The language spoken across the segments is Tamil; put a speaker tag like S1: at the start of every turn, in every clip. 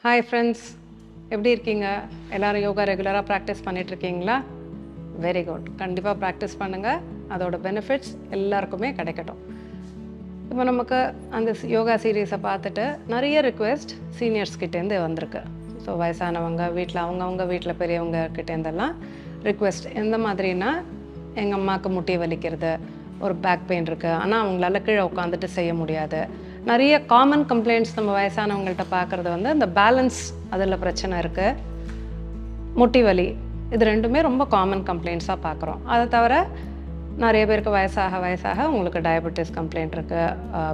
S1: ஹாய் ஃப்ரெண்ட்ஸ், எப்படி இருக்கீங்க? எல்லோரும் யோகா ரெகுலராக ப்ராக்டிஸ் பண்ணிகிட்ருக்கீங்களா? Very good. கண்டிப்பாக ப்ராக்டிஸ் பண்ணுங்கள். அதோட பெனிஃபிட்ஸ் எல்லாருக்குமே கிடைக்கட்டும். இப்போ நமக்கு அந்த யோகா சீரீஸை பார்த்துட்டு நிறைய ரிக்வெஸ்ட் சீனியர்ஸ்கிட்டேருந்து வந்திருக்கு. ஸோ வயசானவங்க வீட்டில் அவங்கவுங்க வீட்டில் பெரியவங்க கிட்டேருந்தெல்லாம் ரிக்வெஸ்ட் எந்த மாதிரினா, எங்கள் அம்மாவுக்கு முட்டி வலிக்கிறது, ஒரு பேக் பெயின் இருக்குது, ஆனால் அவங்களால கீழே உட்காந்துட்டு செய்ய முடியாது. நிறைய காமன் கம்ப்ளைண்ட்ஸ் நம்ம வயசானவங்கள்ட்ட பார்க்குறது வந்து இந்த பேலன்ஸ் அதில் பிரச்சனை இருக்குது, முட்டி வலி, இது ரெண்டுமே ரொம்ப காமன் கம்ப்ளைண்ட்ஸாக பார்க்குறோம். அதை தவிர நிறைய பேருக்கு வயசாக உங்களுக்கு டயபெட்டிஸ் கம்ப்ளைண்ட் இருக்குது,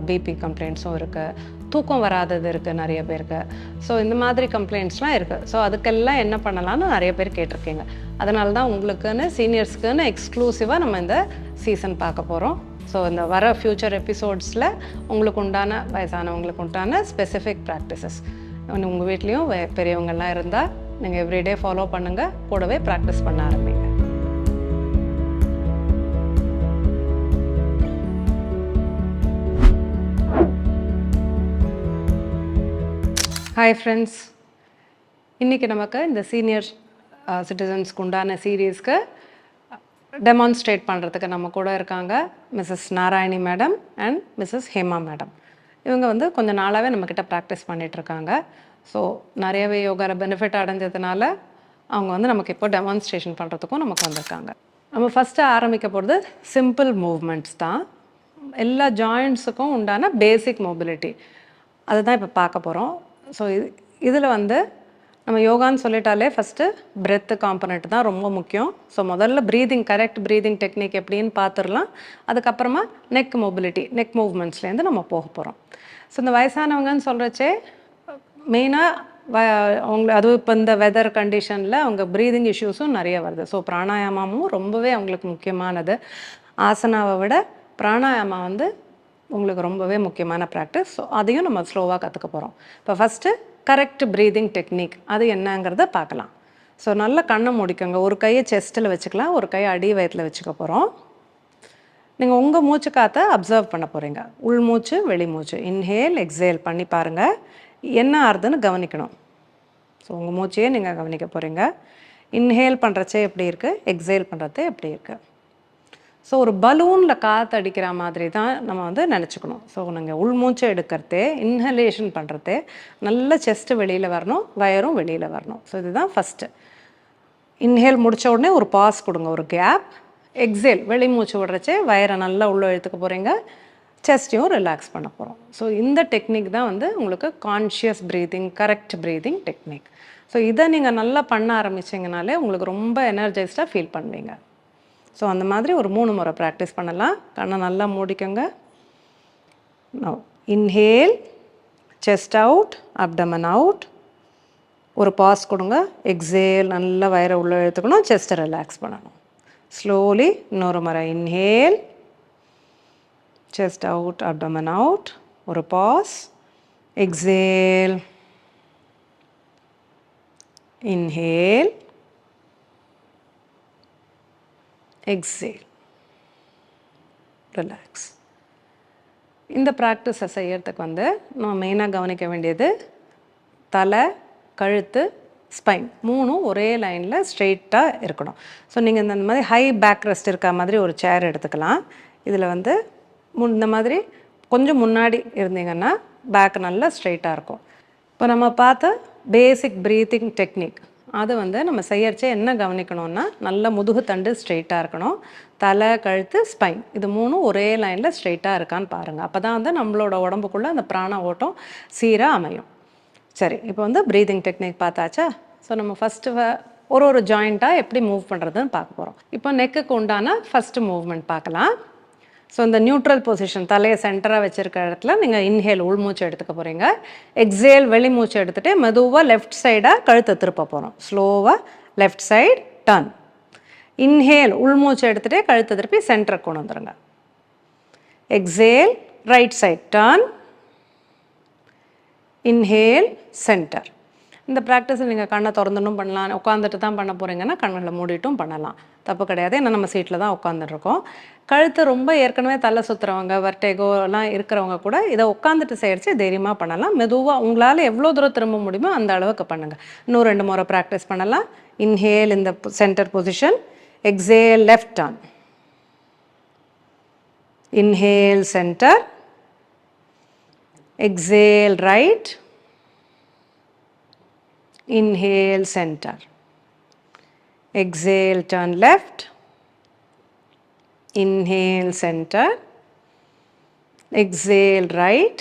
S1: பிபி கம்ப்ளைண்ட்ஸும் இருக்குது, தூக்கம் வராதது இருக்குது நிறைய பேருக்கு. ஸோ இந்த மாதிரி கம்ப்ளைண்ட்ஸ்லாம் இருக்குது. ஸோ அதுக்கெல்லாம் என்ன பண்ணலான்னு நிறைய பேர் கேட்டிருக்கீங்க. அதனால தான் உங்களுக்குன்னு சீனியர்ஸ்க்குன்னு எக்ஸ்க்ளூசிவாக நம்ம இந்த சீசன் பார்க்க போகிறோம். ஸோ இந்த வர ஃப்யூச்சர் எபிசோட்ஸில் உங்களுக்கு உண்டான வயசானவங்களுக்கு உண்டான ஸ்பெசிஃபிக் ப்ராக்டிசஸ் உங்கள் வீட்லேயும் பெரியவங்கள்லாம் இருந்தால் நீங்கள் எவ்ரிடே ஃபாலோ பண்ணுங்கள், கூடவே ப்ராக்டிஸ் பண்ண ஆரம்பிங்க. ஹாய் ஃப்ரெண்ட்ஸ், இன்றைக்கி நமக்கு இந்த சீனியர் சிட்டிசன்ஸ்க்கு உண்டான சீரீஸ்க்கு டெமான்ஸ்ட்ரேட் பண்ணுறதுக்கு நம்ம கூட இருக்காங்க Mrs Narayani madam and Mrs Hema madam. இவங்க வந்து கொஞ்சம் நாளாகவே நம்மக்கிட்ட ப்ராக்டிஸ் பண்ணிகிட்ருக்காங்க. ஸோ நிறையவே யோகாவில் பெனிஃபிட் அடைஞ்சதுனால அவங்க வந்து நமக்கு இப்போ டெமான்ஸ்ட்ரேஷன் பண்ணுறதுக்கும் நமக்கு வந்திருக்காங்க. நம்ம ஃபஸ்ட்டு ஆரம்பிக்க போகிறது சிம்பிள் மூவ்மெண்ட்ஸ் தான். எல்லா ஜாயிண்ட்ஸுக்கும் உண்டான பேசிக் மொபிலிட்டி அதுதான் இப்போ பார்க்க போகிறோம். ஸோ இதில் வந்து நம்ம யோகான்னு சொல்லிட்டாலே ஃபஸ்ட்டு பிரெத்து காம்பனண்ட் தான் ரொம்ப முக்கியம். ஸோ முதல்ல ப்ரீதிங், கரெக்ட் ப்ரீதிங் டெக்னிக் எப்படின்னு பார்த்துடலாம். அதுக்கப்புறமா நெக் மொபிலிட்டி, நெக் மூவ்மெண்ட்ஸ்லேருந்து நம்ம போக போகிறோம். ஸோ இந்த வயசானவங்கன்னு சொல்கிறச்சே மெயினாக அவங்க அதுவும் இப்போ இந்த வெதர் கண்டிஷனில் அவங்க ப்ரீதிங் இஷ்யூஸும் நிறைய வருது. ஸோ பிராணாயாமமும் ரொம்பவே அவங்களுக்கு முக்கியமானது. ஆசனாவை விட பிராணாயாமா வந்து உங்களுக்கு ரொம்பவே முக்கியமான ப்ராக்டிஸ். ஸோ அதையும் நம்ம ஸ்லோவாக கற்றுக்க போகிறோம். இப்போ ஃபஸ்ட்டு கரெக்ட் ப்ரீதிங் டெக்னிக் அது என்னங்கிறத பார்க்கலாம். ஸோ நல்லா கண்ணை மூடிக்கோங்க. ஒரு கையை செஸ்ட்டில் வச்சுக்கலாம், ஒரு கையை அடி வயிற்றில் வச்சுக்க போகிறோம். நீங்கள் உங்கள் மூச்சு காற்றை அப்சர்வ் பண்ண போகிறீங்க. உள் மூச்சு, வெளி மூச்சு, இன்ஹேல் எக்ஸேல் பண்ணி பாருங்கள். என்ன ஆறுதுன்னு கவனிக்கணும். ஸோ உங்கள் மூச்சையே நீங்கள் கவனிக்க போகிறீங்க. இன்ஹேல் பண்ணுறச்சே எப்படி இருக்குது, எக்ஸேல் பண்ணுறதே எப்படி இருக்குது. ஸோ ஒரு பலூனில் காற்று அடிக்கிற மாதிரி தான் நம்ம வந்து நினச்சிக்கணும். ஸோ நீங்கள் உள்மூச்சை எடுக்கிறதே, இன்ஹலேஷன் பண்ணுறதே நல்ல செஸ்ட்டு வெளியில் வரணும், வயரும் வெளியில் வரணும். ஸோ இதுதான் ஃபஸ்ட்டு. இன்ஹேல் முடித்த உடனே ஒரு பாஸ் கொடுங்க, ஒரு கேப். எக்ஸேல் வெளி மூச்சு விடுறச்சே வயரை நல்லா உள்ளே இழுத்துக்க போகிறீங்க, செஸ்ட்டையும் ரிலாக்ஸ் பண்ண போகிறோம். ஸோ இந்த டெக்னிக் தான் வந்து உங்களுக்கு conscious breathing, correct breathing technique. So இதை நீங்கள் நல்லா பண்ண ஆரம்பிச்சிங்கனாலே உங்களுக்கு ரொம்ப எனர்ஜைஸ்டாக ஃபீல் பண்ணுவீங்க. ஸோ அந்த மாதிரி ஒரு 3 முறை ப்ராக்டிஸ் பண்ணலாம். கண்ணை நல்லா மூடிக்கோங்க. Now inhale, chest out, abdomen out. ஒரு பாஸ் கொடுங்க. எக்ஸேல், நல்லா வயிறை உள்ளே இழுத்துக்கணும், செஸ்ட்டை ரிலாக்ஸ் பண்ணணும். ஸ்லோலி இன்னொரு முறை. Inhale, chest out, abdomen out. ஒரு pause. Exhale, inhale, exhale, relax. இந்த ப்ராக்டிஸை செய்யறதுக்கு வந்து நம்ம மெயினாக கவனிக்க வேண்டியது தலை, கழுத்து, ஸ்பைன் 3ம் ஒரே லைனில் ஸ்ட்ரெயிட்டாக இருக்கணும். ஸோ நீங்கள் இந்த மாதிரி ஹை பேக் ரெஸ்ட் இருக்க மாதிரி ஒரு சேர் எடுத்துக்கலாம். இதில் வந்து இந்த மாதிரி கொஞ்சம் முன்னாடி இருந்தீங்கன்னா பேக் நல்லா ஸ்ட்ரெயிட்டாக இருக்கும். இப்போ நம்ம பார்த்த பேசிக் ப்ரீத்திங் டெக்னிக் அது வந்து நம்ம செய்யறச்சே என்ன கவனிக்கணும்னா, நல்ல முதுகு தண்டு ஸ்ட்ரெயிட்டாக இருக்கணும், தலை, கழுத்து, ஸ்பைன் இது 3ம் ஒரே லைனில் ஸ்ட்ரெயிட்டாக இருக்கான்னு பாருங்கள். அப்போ தான் வந்து நம்மளோட உடம்புக்குள்ளே அந்த பிராண ஓட்டம் சீராக அமையும். சரி, இப்போ வந்து ப்ரீதிங் டெக்னிக் பார்த்தாச்சா? ஸோ நம்ம ஃபஸ்ட்டு ஒரு ஜாயிண்ட்டாக எப்படி மூவ் பண்ணுறதுன்னு பார்க்க போகிறோம். இப்போ நெக்குக்கு உண்டான ஃபஸ்ட்டு மூவ்மெண்ட் பார்க்கலாம். ஸோ இந்த நியூட்ரல் பொசிஷன், தலையை சென்டராக வச்சுருக்க இடத்துல நீங்கள் இன்ஹேல் உள்மூச்சு எடுத்துக்க போகிறீங்க. எக்ஸேல் வெளி மூச்சு எடுத்துகிட்டு மெதுவாக லெஃப்ட் சைடாக கழுத்தை திருப்ப போகிறோம். ஸ்லோவாக லெஃப்ட் சைடு டர்ன். இன்ஹேல் உள்மூச்சு எடுத்துகிட்டே கழுத்தை திருப்பி சென்டருக்கு கொண்டு வந்துடுங்க. Exhale right side turn. Inhale centre. இந்த ப்ராக்டிஸை நீங்கள் கண்ணை திறந்துட்டும் பண்ணலாம், உட்காந்துட்டு தான் பண்ண போகிறீங்கன்னா கண்களை மூடிட்டும் பண்ணலாம், தப்பு கிடையாது. ஏன்னா நம்ம சீட்டில் தான் உட்காந்துட்ருக்கோம். கழுத்து ரொம்ப ஏற்கனவே தலை சுற்றுறவங்க, வர்டேகோலாம் இருக்கிறவங்க கூட இதை உட்காந்துட்டு செய்கிறச்சு தைரியமாக பண்ணலாம். மெதுவாக உங்களால் எவ்வளோ தூரம் திரும்ப முடியுமோ அந்த அளவுக்கு பண்ணுங்கள். இன்னும் 2 முறை ப்ராக்டிஸ் பண்ணலாம். Inhale in the center position, exhale left turn. Inhale center, exhale right, inhale center, exhale turn left, inhale center, exhale right,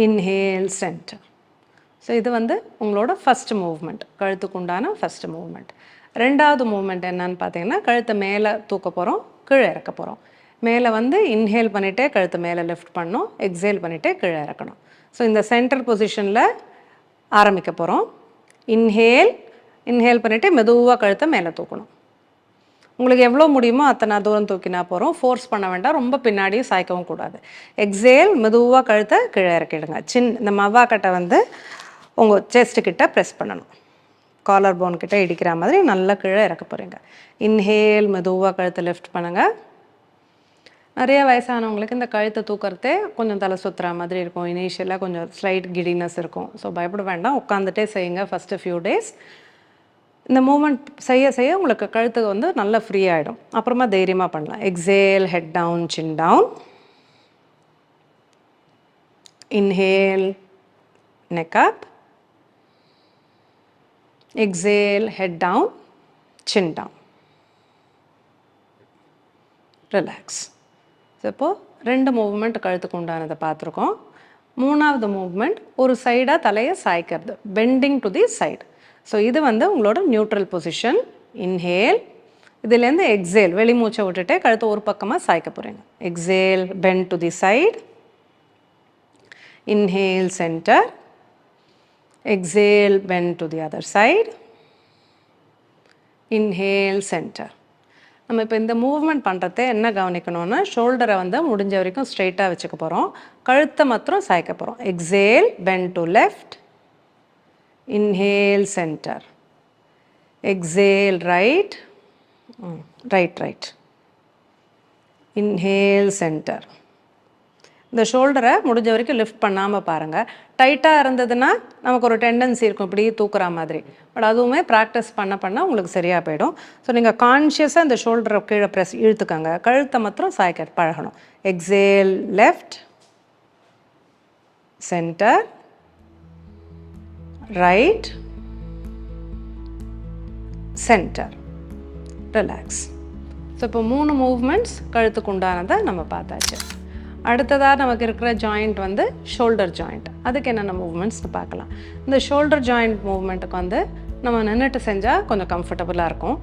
S1: inhale center. So இது வந்து உங்களோட ஃபஸ்ட் மூவ்மெண்ட், கழுத்துக்கு உண்டான ஃபஸ்ட் மூவ்மெண்ட். ரெண்டாவது மூவ்மெண்ட் என்னன்னு பார்த்தீங்கன்னா, கழுத்தை மேலே தூக்க போகிறோம், கீழே இறக்க போகிறோம். மேலே வந்து இன்ஹேல் பண்ணிகிட்டே கழுத்தை மேலே லிஃப்ட் பண்ணணும், எக்ஸேல் பண்ணிகிட்டே கீழே இறக்கணும். ஸோ இந்த சென்டர் பொசிஷனில் ஆரம்பிக்க போகிறோம். இன்ஹேல் பண்ணிவிட்டு மெதுவாக கழுத்தை மேலே தூக்கணும். உங்களுக்கு எவ்வளோ முடியுமோ அத்தனை தூரம் தூக்கினா போகிறோம், ஃபோர்ஸ் பண்ண வேண்டாம், ரொம்ப பின்னாடியும் சாய்க்கவும் கூடாது. எக்ஸேல் மெதுவாக கழுத்தை கீழே இறக்கிடுங்க. இந்த மவ்வாக்கட்டை வந்து உங்கள் செஸ்ட்டுக்கிட்ட ப்ரெஸ் பண்ணணும், காலர் போன் கிட்ட இடிக்கிற மாதிரி நல்லா கீழே இறக்க போகிறீங்க. இன்ஹேல் மெதுவாக கழுத்தை லிஃப்ட் பண்ணுங்கள். நிறைய வயசானவங்களுக்கு இந்த கழுத்தை தூக்கிறதே கொஞ்சம் தலை சுற்றுற மாதிரி இருக்கும், இனிஷியலாக கொஞ்சம் ஸ்லைட் கிடினஸ் இருக்கும். ஸோ பயப்பட வேண்டாம், உட்காந்துட்டே செய்யுங்க ஃபஸ்ட்டு ஃபியூ டேஸ். இந்த மூமெண்ட் செய்ய செய்ய உங்களுக்கு கழுத்து வந்து நல்லா ஃப்ரீ ஆகிடும், அப்புறமா தைரியமாக பண்ணலாம். Exhale head down, chin down. Inhale neck up. Exhale head down, chin down. Relax. So இப்போது 2 மூவ்மெண்ட் கழுத்துக்கு உண்டானதை பார்த்துருக்கோம். 3வது மூவ்மெண்ட் ஒரு சைடாக தலையை சாய்க்கிறது, bending to the side. So இது வந்து உங்களோட நியூட்ரல் பொசிஷன். இன்ஹேல், இதுலேருந்து எக்ஸேல் வெளி மூச்சை விட்டுட்டே கழுத்தை ஒரு பக்கமாக சாய்க்க போகிறீங்க. Exhale bend to the side. Inhale center, exhale bend to the other side, inhale center. நம்ம இப்போ இந்த மூவ்மெண்ட் பண்ணுறதே என்ன கவனிக்கணும்னா, ஷோல்டரை வந்து முடிஞ்ச வரைக்கும் ஸ்ட்ரெயிட்டாக வச்சுக்க போகிறோம், கழுத்தை மாத்திரம் சாய்க்க போகிறோம். Exhale bend to left, inhale centre, exhale right, right, inhale centre. இந்த ஷோல்டரை முடிஞ்ச வரைக்கும் லிஃப்ட் பண்ணாமல் பாருங்கள். டைட்டாக இருந்ததுன்னா நமக்கு ஒரு டெண்டன்சி இருக்கும் இப்படி தூக்குற மாதிரி, பட் அதுவுமே ப்ராக்டிஸ் பண்ண உங்களுக்கு சரியாக போயிடும். ஸோ நீங்கள் கான்ஷியஸாக இந்த ஷோல்டரை கீழே ப்ரெஸ் இழுத்துக்கங்க, கழுத்தை மாத்திரம் சாய்க்க பழகணும். Exhale left, centre, right, centre, relax. So இப்போ 3 மூவ்மெண்ட்ஸ் கழுத்துக்கு உண்டானதை நம்ம பார்த்தாச்சு. அடுத்ததாக நமக்கு இருக்கிற ஜாயிண்ட் வந்து ஷோல்டர் ஜாயிண்ட். அதுக்கு என்னென்ன மூவ்மெண்ட்ஸ்னு பார்க்கலாம். இந்த ஷோல்டர் ஜாயிண்ட் மூவ்மெண்ட்டுக்கு வந்து நம்ம நின்றுட்டு செஞ்சால் கொஞ்சம் கம்ஃபர்டபுளாக இருக்கும்.